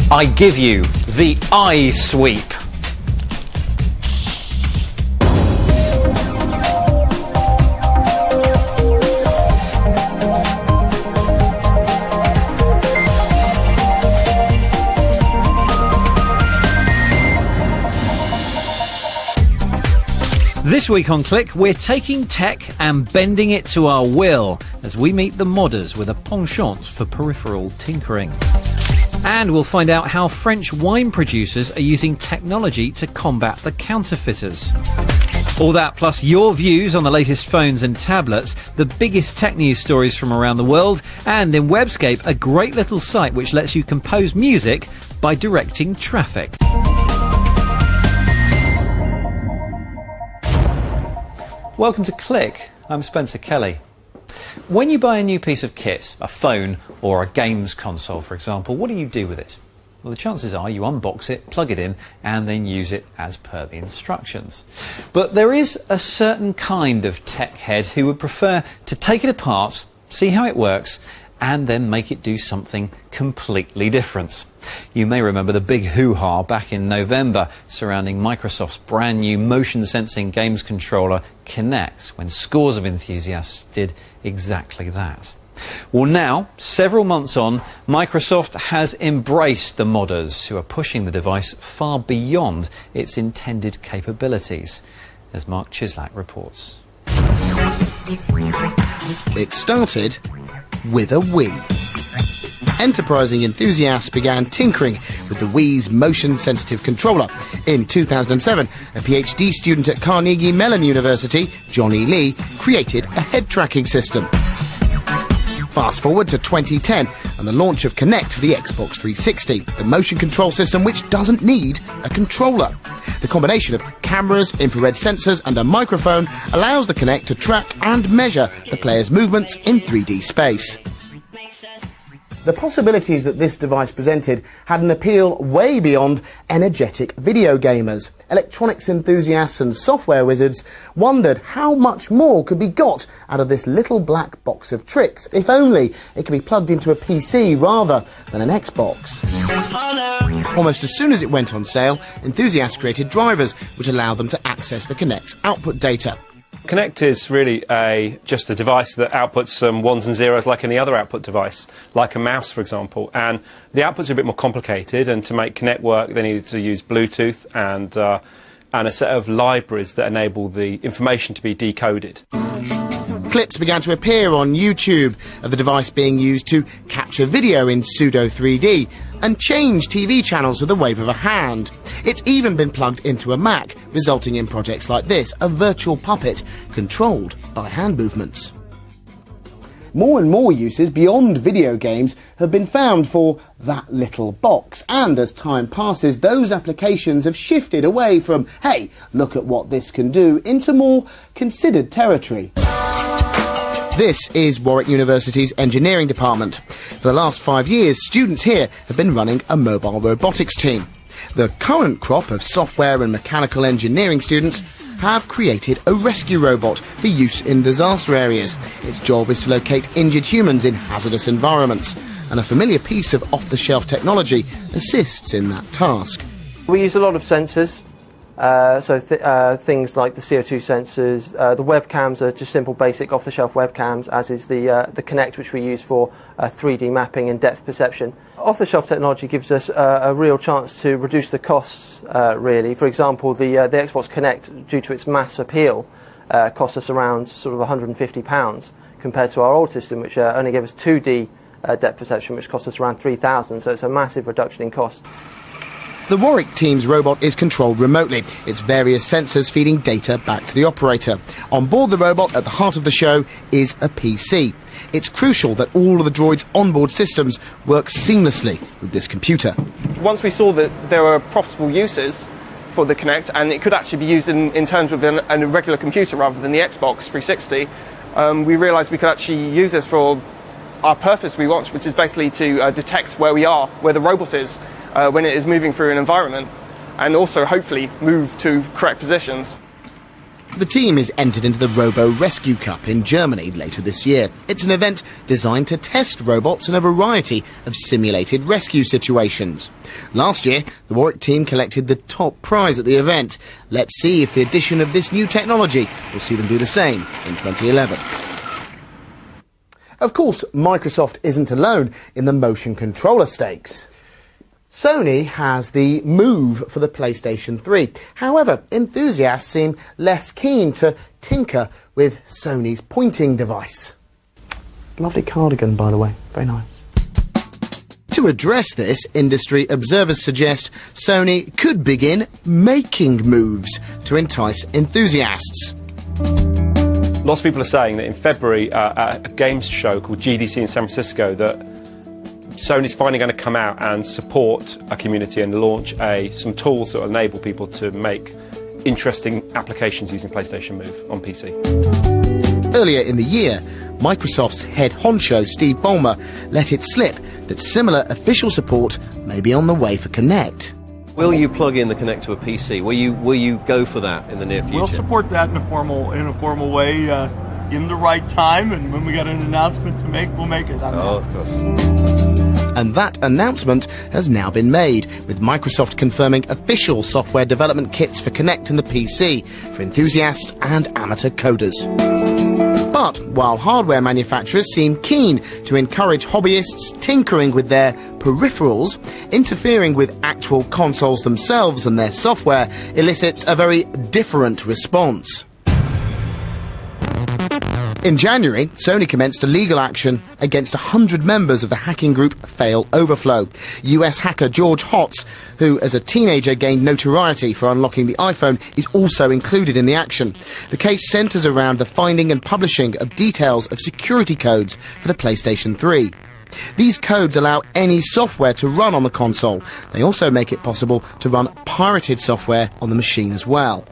I give you the eye sweep. This week on Click, we're taking tech and bending it to our will as we meet the modders with a penchant for peripheral tinkering. And we'll find out how French wine producers are using technology to combat the counterfeiters. All that plus your views on the latest phones and tablets, the biggest tech news stories from around the world, and in Webscape, a great little site which lets you compose music by directing traffic. Welcome to Click. I'm Spencer Kelly. When you buy a new piece of kit, a phone or a games console for example, what do you do with it? Well, the chances are you unbox it, plug it in and then use it as per the instructions. But there is a certain kind of tech head who would prefer to take it apart, see how it works and then make it do something completely different. You may remember the big hoo-ha back in November surrounding Microsoft's brand new motion-sensing games controller Kinect, when scores of enthusiasts did exactly that. Well now, several months on, Microsoft has embraced the modders who are pushing the device far beyond its intended capabilities, as Mark Chislak reports. It started with a Wii. Enterprising enthusiasts began tinkering with the Wii's motion-sensitive controller. In 2007, a PhD student at Carnegie Mellon University, Johnny Lee, created a head-tracking system. Fast forward to 2010 and the launch of Kinect for the Xbox 360, the motion control system which doesn't need a controller. The combination of cameras, infrared sensors and a microphone allows the Kinect to track and measure the player's movements in 3D space. The possibilities that this device presented had an appeal way beyond energetic video gamers. Electronics enthusiasts and software wizards wondered how much more could be got out of this little black box of tricks, if only it could be plugged into a PC rather than an Xbox. Almost as soon as it went on sale, enthusiasts created drivers which allow them to access the Kinect's output data. Kinect is really just a device that outputs some ones and zeros like any other output device, like a mouse, for example. And the outputs are a bit more complicated, and to make Kinect work, they needed to use Bluetooth and a set of libraries that enable the information to be decoded. Clips began to appear on YouTube of the device being used to capture video in pseudo 3D and change TV channels with a wave of a hand. It's even been plugged into a Mac, resulting in projects like this, a virtual puppet controlled by hand movements. More and more uses beyond video games have been found for that little box, and as time passes, those applications have shifted away from, hey, look at what this can do, into more considered territory. This is Warwick University's engineering department. For the last 5 years, students here have been running a mobile robotics team. The current crop of software and mechanical engineering students have created a rescue robot for use in disaster areas. Its job is to locate injured humans in hazardous environments, and a familiar piece of off-the-shelf technology assists in that task. We use a lot of sensors. Things like the CO2 sensors, the webcams are just simple basic off-the-shelf webcams, as is the Kinect, which we use for 3D mapping and depth perception. Off-the-shelf technology gives us a real chance to reduce the costs, really. For example, the Xbox Kinect, due to its mass appeal, costs us around sort of £150 compared to our old system, which only gave us 2D depth perception, which cost us around £3,000, so it's a massive reduction in cost. The Warwick team's robot is controlled remotely, its various sensors feeding data back to the operator. On board the robot, at the heart of the show, is a PC. It's crucial that all of the droid's onboard systems work seamlessly with this computer. Once we saw that there were possible uses for the Kinect, and it could actually be used in terms of a regular computer rather than the Xbox 360, we realised we could actually use this for our purpose we want, which is basically to detect where we are, where the robot is, when it is moving through an environment, and also hopefully move to correct positions. The team is entered into the Robo Rescue Cup in Germany later this year. It's an event designed to test robots in a variety of simulated rescue situations. Last year, the Warwick team collected the top prize at the event. Let's see if the addition of this new technology will see them do the same in 2011. Of course, Microsoft isn't alone in the motion controller stakes. Sony has the Move for the PlayStation 3. However, enthusiasts seem less keen to tinker with Sony's pointing device. Lovely cardigan, by the way. Very nice. To address this, industry observers suggest Sony could begin making moves to entice enthusiasts. Lots of people are saying that in February, at a games show called GDC in San Francisco, that Sony's finally going to come out and support a community and launch some tools that will enable people to make interesting applications using PlayStation Move on PC. Earlier in the year, Microsoft's head honcho, Steve Ballmer, let it slip that similar official support may be on the way for Kinect. Will you plug in the Kinect to a PC? Will you go for that in the near future? We'll support that in a formal way in the right time, and when we got an announcement to make, we'll make it. Oh, of course. And that announcement has now been made, with Microsoft confirming official software development kits for Kinect in the PC for enthusiasts and amateur coders. But while hardware manufacturers seem keen to encourage hobbyists tinkering with their peripherals, interfering with actual consoles themselves and their software elicits a very different response. In January, Sony commenced a legal action against 100 members of the hacking group Fail Overflow. US hacker George Hotz, who as a teenager gained notoriety for unlocking the iPhone, is also included in the action. The case centres around the finding and publishing of details of security codes for the PlayStation 3. These codes allow any software to run on the console. They also make it possible to run pirated software on the machine as well.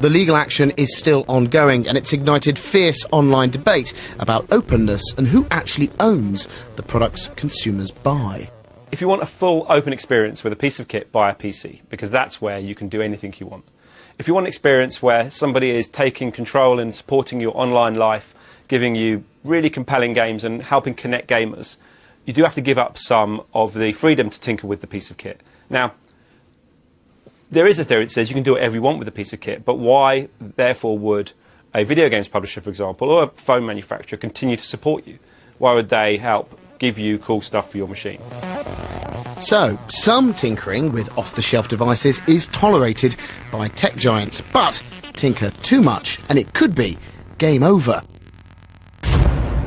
The legal action is still ongoing, and it's ignited fierce online debate about openness and who actually owns the products consumers buy. If you want a full open experience with a piece of kit, buy a PC, because that's where you can do anything you want. If you want an experience where somebody is taking control and supporting your online life, giving you really compelling games and helping connect gamers, you do have to give up some of the freedom to tinker with the piece of kit. Now, there is a theory that says you can do whatever you want with a piece of kit, but why, therefore, would a video games publisher, for example, or a phone manufacturer continue to support you? Why would they help give you cool stuff for your machine? So, some tinkering with off-the-shelf devices is tolerated by tech giants, but tinker too much and it could be game over.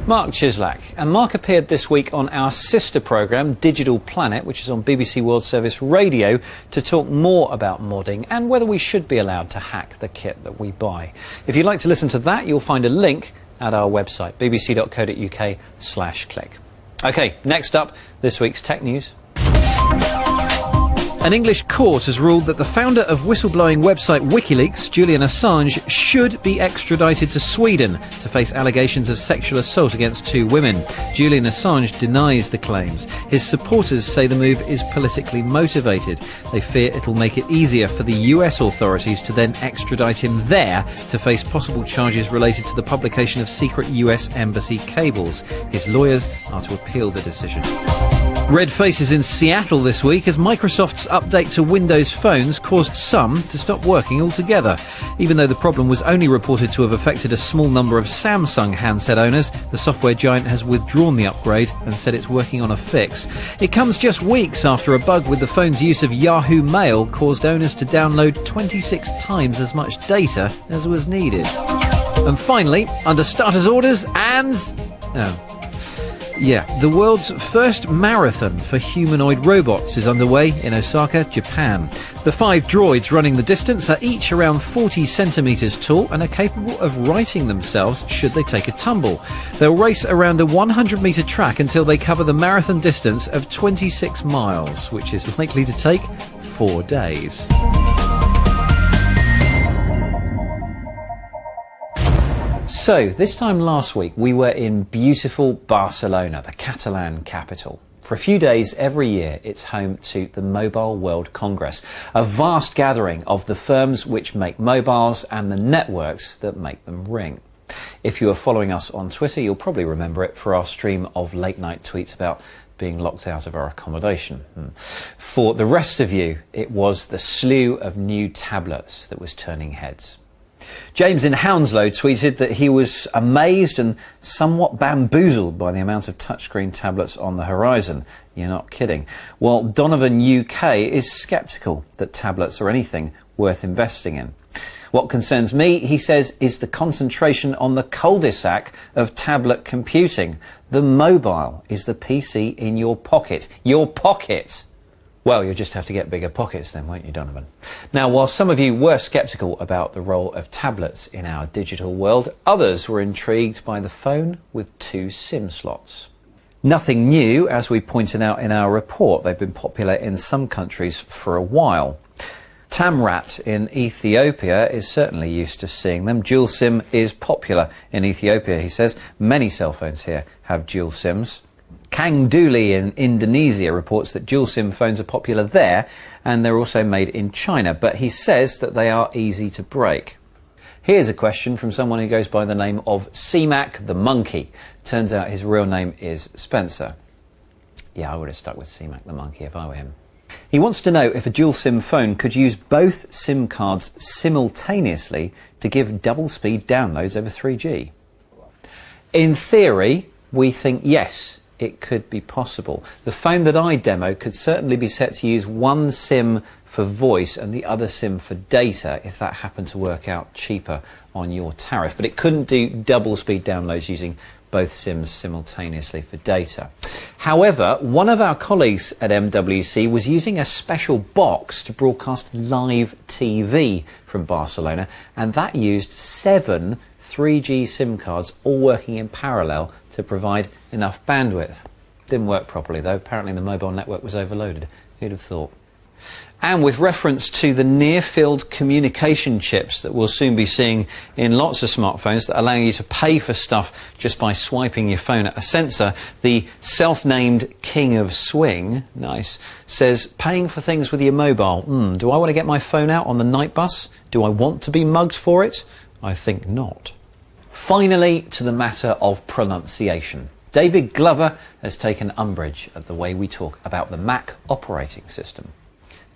Mark Chislak. And Mark appeared this week on our sister programme, Digital Planet, which is on BBC World Service Radio, to talk more about modding and whether we should be allowed to hack the kit that we buy. If you'd like to listen to that, you'll find a link at our website, bbc.co.uk/click. OK, next up, this week's tech news. An English court has ruled that the founder of whistleblowing website WikiLeaks, Julian Assange, should be extradited to Sweden to face allegations of sexual assault against 2 women. Julian Assange denies the claims. His supporters say the move is politically motivated. They fear it'll make it easier for the US authorities to then extradite him there to face possible charges related to the publication of secret US embassy cables. His lawyers are to appeal the decision. Red faces in Seattle this week as Microsoft's update to Windows phones caused some to stop working altogether. Even though the problem was only reported to have affected a small number of Samsung handset owners, the software giant has withdrawn the upgrade and said it's working on a fix. It comes just weeks after a bug with the phone's use of Yahoo Mail caused owners to download 26 times as much data as was needed. And finally, under starters orders the world's first marathon for humanoid robots is underway in Osaka, Japan. The 5 droids running the distance are each around 40 centimetres tall and are capable of righting themselves should they take a tumble. They'll race around a 100-metre track until they cover the marathon distance of 26 miles, which is likely to take 4 days. So, this time last week we were in beautiful Barcelona, the Catalan capital. For a few days every year, it's home to the Mobile World Congress, a vast gathering of the firms which make mobiles and the networks that make them ring. If you are following us on Twitter, you'll probably remember it for our stream of late-night tweets about being locked out of our accommodation. For the rest of you, it was the slew of new tablets that was turning heads. James in Hounslow tweeted that he was amazed and somewhat bamboozled by the amount of touchscreen tablets on the horizon. You're not kidding. While Donovan UK is sceptical that tablets are anything worth investing in. What concerns me, he says, is the concentration on the cul-de-sac of tablet computing. The mobile is the PC in your pocket. Your pocket! Well, you'll just have to get bigger pockets then, won't you, Donovan? Now, while some of you were sceptical about the role of tablets in our digital world, others were intrigued by the phone with 2 SIM slots. Nothing new, as we pointed out in our report. They've been popular in some countries for a while. Tamrat in Ethiopia is certainly used to seeing them. Dual SIM is popular in Ethiopia, he says. Many cell phones here have dual SIMs. Kang Duli in Indonesia reports that dual SIM phones are popular there, and they're also made in China, but he says that they are easy to break. Here's a question from someone who goes by the name of CMAC the Monkey. Turns out his real name is Spencer. Yeah, I would have stuck with CMAC the Monkey if I were him. He wants to know if a dual SIM phone could use both SIM cards simultaneously to give double-speed downloads over 3G. In theory, we think yes, it could be possible. The phone that I demo could certainly be set to use one SIM for voice and the other SIM for data if that happened to work out cheaper on your tariff. But it couldn't do double speed downloads using both SIMs simultaneously for data. However, one of our colleagues at MWC was using a special box to broadcast live TV from Barcelona, and that used 7 3G SIM cards all working in parallel to provide enough bandwidth. Didn't work properly though. Apparently the mobile network was overloaded. Who'd have thought? And with reference to the near-field communication chips that we'll soon be seeing in lots of smartphones that allow you to pay for stuff just by swiping your phone at a sensor, the self-named King of Swing, nice, says, paying for things with your mobile. Do I want to get my phone out on the night bus? Do I want to be mugged for it? I think not. Finally, to the matter of pronunciation. David Glover has taken umbrage at the way we talk about the Mac operating system.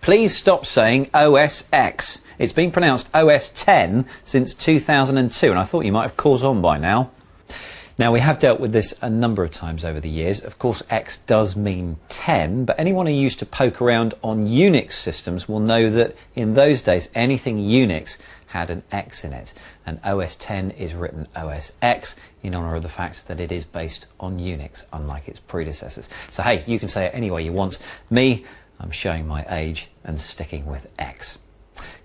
Please stop saying OS X. It's been pronounced OS 10 since 2002, and I thought you might have caught on by now. Now, we have dealt with this a number of times over the years. Of course, X does mean 10, but anyone who used to poke around on Unix systems will know that in those days, anything Unix had an X in it. And OS 10 is written OS X in honour of the fact that it is based on Unix, unlike its predecessors. So, hey, you can say it any way you want. Me, I'm showing my age and sticking with X.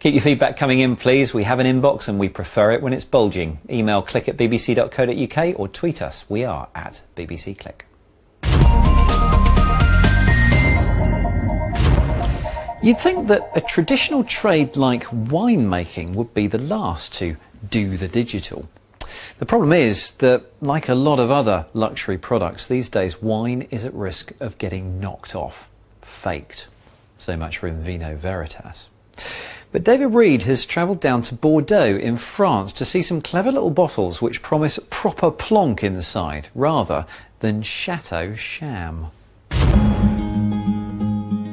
Keep your feedback coming in, please. We have an inbox and we prefer it when it's bulging. Email click@bbc.co.uk or tweet us. We are at BBC Click. You'd think that a traditional trade like winemaking would be the last to do the digital. The problem is that, like a lot of other luxury products these days, wine is at risk of getting knocked off, faked. So much for in vino veritas. But David Reed has travelled down to Bordeaux in France to see some clever little bottles which promise proper plonk inside, rather than Chateau Sham.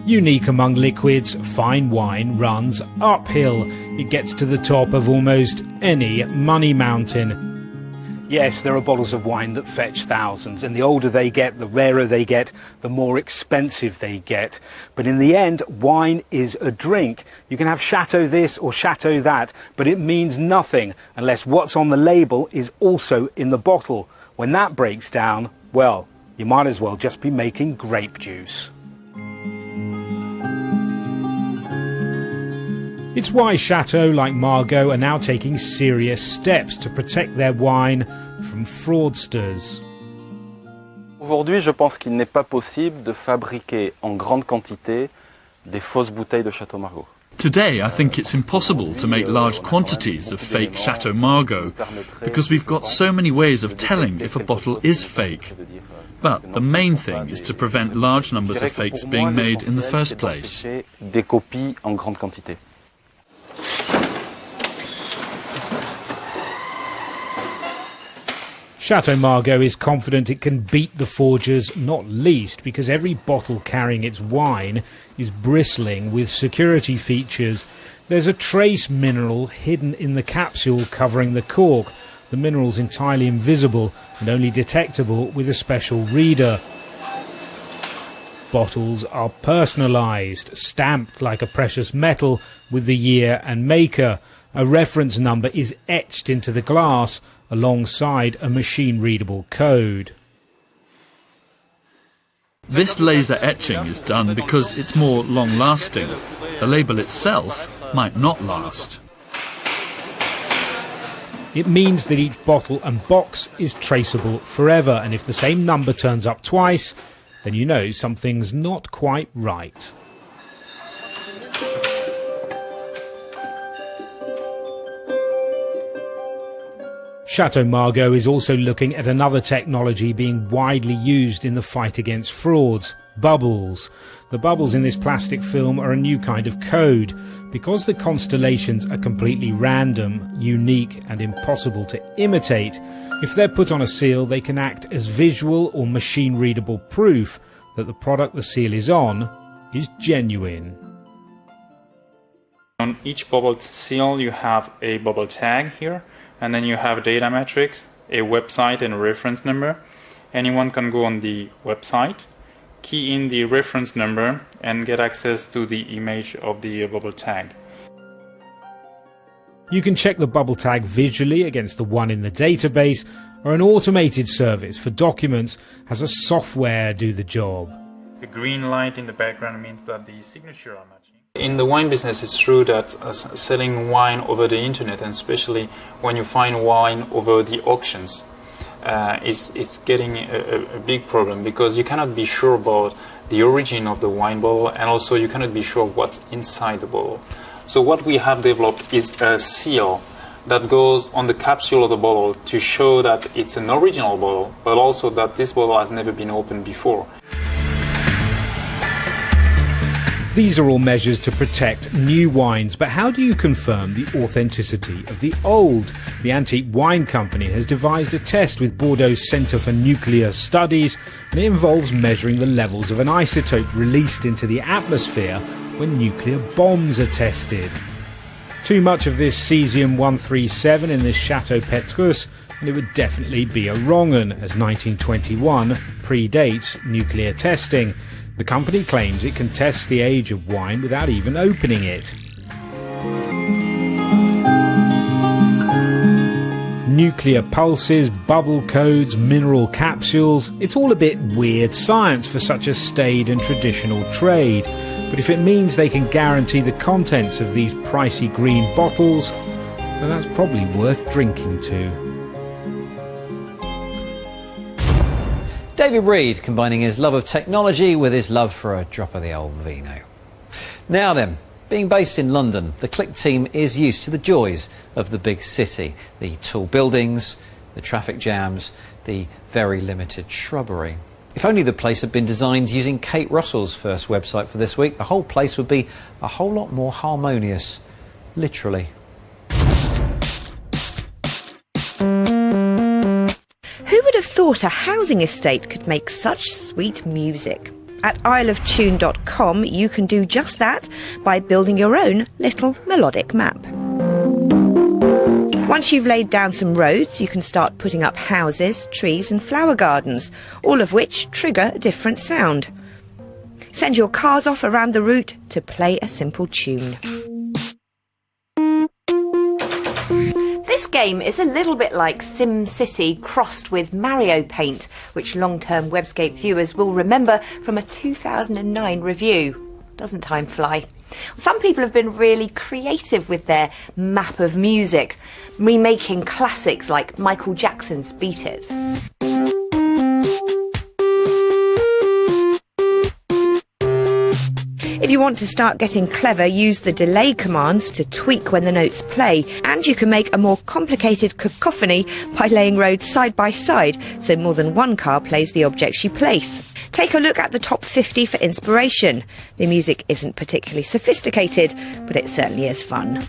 Unique among liquids, fine wine runs uphill. It gets to the top of almost any money mountain. Yes, there are bottles of wine that fetch thousands, and the older they get, the rarer they get, the more expensive they get. But in the end, wine is a drink. You can have Chateau this or Chateau that, but it means nothing unless what's on the label is also in the bottle. When that breaks down, well, you might as well just be making grape juice. It's why Chateau, like Margaux, are now taking serious steps to protect their wine from fraudsters. Aujourd'hui, je pense qu'il n'est pas possible de fabriquer en grande quantité des fausses bouteilles de Château Margaux. Today, I think it's impossible to make large quantities of fake Chateau Margaux because we've got so many ways of telling if a bottle is fake. But the main thing is to prevent large numbers of fakes being made in the first place. Chateau Margaux is confident it can beat the forgers, not least because every bottle carrying its wine is bristling with security features. There's a trace mineral hidden in the capsule covering the cork. The mineral's entirely invisible and only detectable with a special reader. Bottles are personalised, stamped like a precious metal with the year and maker. A reference number is etched into the glass alongside a machine-readable code. This laser etching is done because it's more long-lasting. The label itself might not last. It means that each bottle and box is traceable forever, and if the same number turns up twice, then you know something's not quite right. Chateau Margaux is also looking at another technology being widely used in the fight against frauds: bubbles. The bubbles in this plastic film are a new kind of code. Because the constellations are completely random, unique and impossible to imitate, if they're put on a seal they can act as visual or machine-readable proof that the product the seal is on is genuine. On each bubble seal you have a bubble tag here, and then you have data metrics, a website and a reference number. Anyone can go on the website, key in the reference number and get access to the image of the bubble tag. You can check the bubble tag visually against the one in the database, or an automated service for documents has a software do the job. The green light in the background means that the signature are matching. In the wine business, it's true that selling wine over the internet, and especially when you find wine over the auctions, it's getting a big problem, because you cannot be sure about the origin of the wine bottle, and also you cannot be sure what's inside the bottle. So what we have developed is a seal that goes on the capsule of the bottle to show that it's an original bottle, but also that this bottle has never been opened before. These are all measures to protect new wines, but how do you confirm the authenticity of the old? The Antique Wine Company has devised a test with Bordeaux's Centre for Nuclear Studies, and it involves measuring the levels of an isotope released into the atmosphere when nuclear bombs are tested. Too much of this cesium-137 in this Chateau Petrus, and it would definitely be a wrong 'un, as 1921 predates nuclear testing. The company claims it can test the age of wine without even opening it. Nuclear pulses, bubble codes, mineral capsules. It's all a bit weird science for such a staid and traditional trade. But if it means they can guarantee the contents of these pricey green bottles, then that's probably worth drinking to. David Reed combining his love of technology with his love for a drop of the old vino. Now then, being based in London, the Click team is used to the joys of the big city. The tall buildings, the traffic jams, the very limited shrubbery. If only the place had been designed using Kate Russell's first website for this week, the whole place would be a whole lot more harmonious. Literally. Who would have thought a housing estate could make such sweet music? At isleoftune.com you can do just that by building your own little melodic map. Once you've laid down some roads, you can start putting up houses, trees and flower gardens, all of which trigger a different sound. Send your cars off around the route to play a simple tune. This game is a little bit like SimCity crossed with Mario Paint, which long-term Webscape viewers will remember from a 2009 review. Doesn't time fly? Some people have been really creative with their map of music, remaking classics like Michael Jackson's Beat It. If you you want to start getting clever, use the delay commands to tweak when the notes play, and you can make a more complicated cacophony by laying roads side by side, so more than one car plays the objects you place. Take a look at the top 50 for inspiration. The music isn't particularly sophisticated, but it certainly is fun.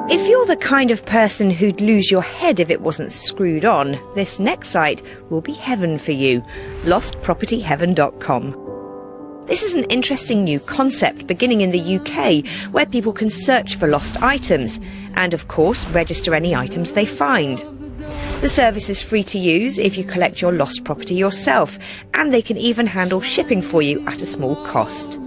If you're the kind of person who'd lose your head if it wasn't screwed on, this next site will be heaven for you. lostpropertyheaven.com. This is an interesting new concept beginning in the UK, where people can search for lost items and, of course, register any items they find. The service is free to use if you collect your lost property yourself, and they can even handle shipping for you at a small cost.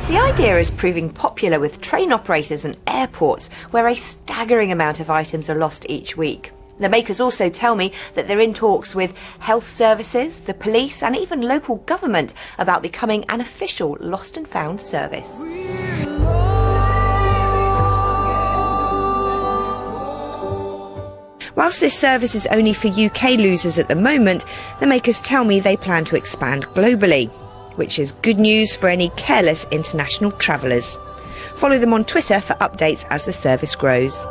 The idea is proving popular with train operators and airports, where a staggering amount of items are lost each week. The makers also tell me that they're in talks with health services, the police and even local government about becoming an official lost and found service. Whilst this service is only for UK losers at the moment, the makers tell me they plan to expand globally, which is good news for any careless international travellers. Follow them on Twitter for updates as the service grows.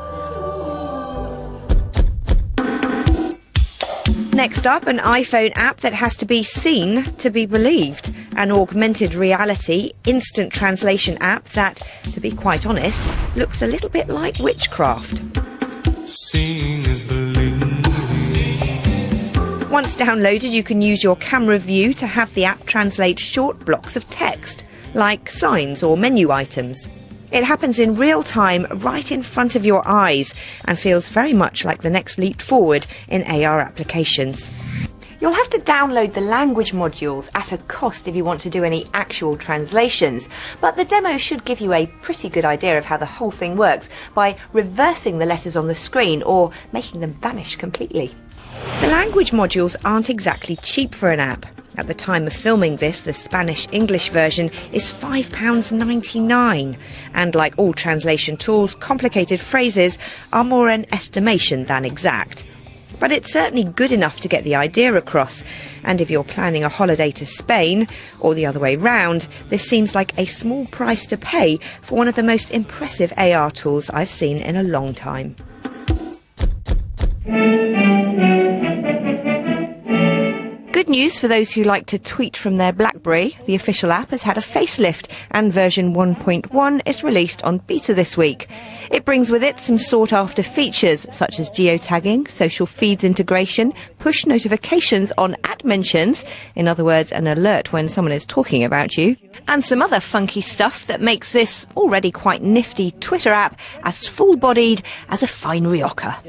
Next up, an iPhone app that has to be seen to be believed. An augmented reality instant translation app that, to be quite honest, looks a little bit like witchcraft. Seeing is believing. Once downloaded, you can use your camera view to have the app translate short blocks of text, like signs or menu items. It happens in real time, right in front of your eyes, and feels very much like the next leap forward in AR applications. You'll have to download the language modules at a cost if you want to do any actual translations, but the demo should give you a pretty good idea of how the whole thing works by reversing the letters on the screen or making them vanish completely. The language modules aren't exactly cheap for an app. At the time of filming this, the Spanish-English version is £5.99, and like all translation tools, complicated phrases are more an estimation than exact. But it's certainly good enough to get the idea across, and if you're planning a holiday to Spain, or the other way round, this seems like a small price to pay for one of the most impressive AR tools I've seen in a long time. Good news for those who like to tweet from their BlackBerry. The official app has had a facelift, and version 1.1 is released on beta this week. It brings with it some sought-after features such as geotagging, social feeds integration, push notifications on ad mentions, in other words, an alert when someone is talking about you, and some other funky stuff that makes this already quite nifty Twitter app as full-bodied as a fine Rioja.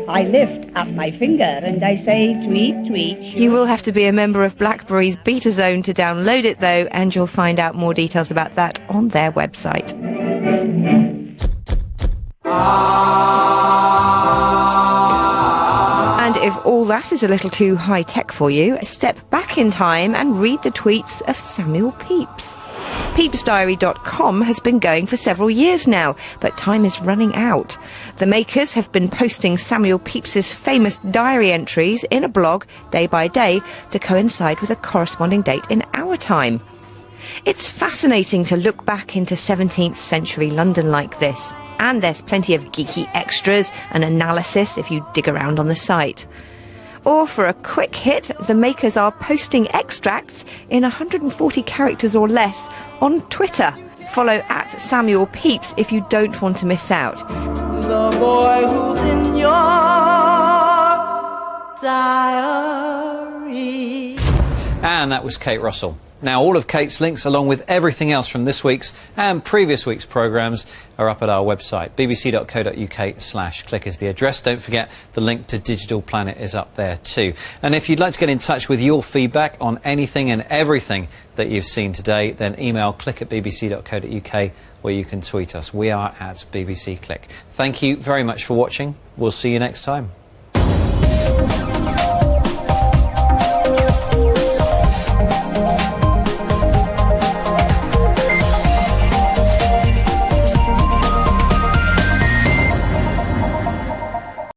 I lift up my finger and I say tweet, tweet. You will have to be a member of BlackBerry's beta zone to download it though, and you'll find out more details about that on their website. And if all that is a little too high-tech for you, step back in time and read the tweets of Samuel Pepys. PepysDiary.com has been going for several years now, but time is running out. The makers have been posting Samuel Pepys's famous diary entries in a blog day by day to coincide with a corresponding date in our time. It's fascinating to look back into 17th century London like this, and there's plenty of geeky extras and analysis if you dig around on the site. Or for a quick hit, the makers are posting extracts in 140 characters or less on Twitter. Follow at Samuel Pepys if you don't want to miss out. The boy who's in your diary. And that was Kate Russell. Now, all of Kate's links, along with everything else from this week's and previous week's programmes, are up at our website. bbc.co.uk/click is the address. Don't forget the link to Digital Planet is up there too. And if you'd like to get in touch with your feedback on anything and everything that you've seen today, then email click@bbc.co.uk, where you can tweet us. We are at BBC Click. Thank you very much for watching. We'll see you next time.